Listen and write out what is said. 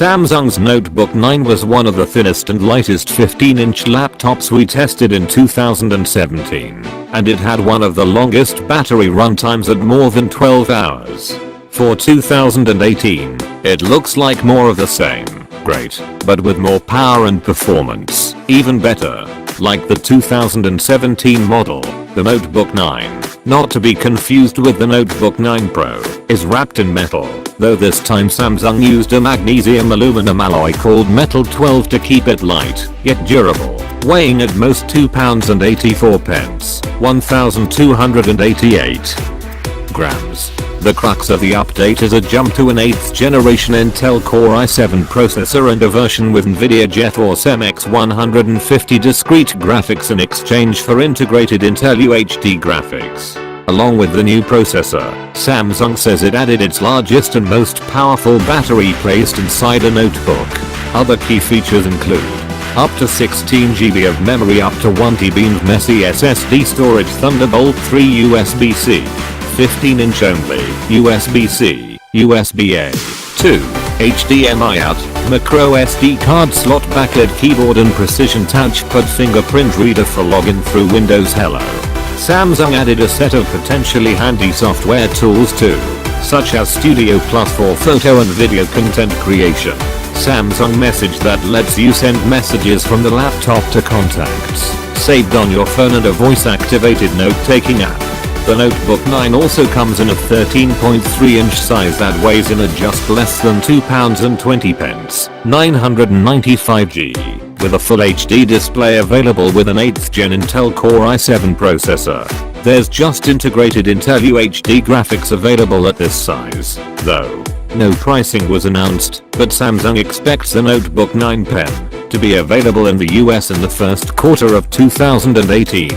Samsung's Notebook 9 was one of the thinnest and lightest 15-inch laptops we tested in 2017, and it had one of the longest battery runtimes at more than 12 hours. For 2018, it looks like more of the same. Great, but with more power and performance. Even better. Like the 2017 model, the Notebook 9, not to be confused with the Notebook 9 Pro, is wrapped in metal, though this time Samsung used a magnesium-aluminum alloy called Metal 12 to keep it light, yet durable, weighing at most 2 pounds and 84 pence, 1,288 grams. The crux of the update is a jump to an 8th generation Intel Core i7 processor and a version with NVIDIA GeForce MX 150 discrete graphics in exchange for integrated Intel UHD graphics. Along with the new processor, Samsung says it added its largest and most powerful battery placed inside a notebook. Other key features include up to 16GB of memory, up to 1TB of messy SSD storage, Thunderbolt 3 USB-C, 15-inch only, USB-C, USB-A, 2, HDMI out, micro SD card slot, backlit keyboard and precision touchpad fingerprint reader for login through Windows Hello. Samsung added a set of potentially handy software tools too, such as Studio Plus for photo and video content creation, Samsung Message that lets you send messages from the laptop to contacts saved on your phone, and a voice-activated note-taking app. The Notebook 9 also comes in a 13.3-inch size that weighs in at just less than 2 pounds and 20 pence, 995g, with a full HD display available with an 8th gen Intel Core i7 processor. There's just integrated Intel UHD graphics available at this size, though. No pricing was announced, but Samsung expects the Notebook 9 Pen to be available in the US in the first quarter of 2018.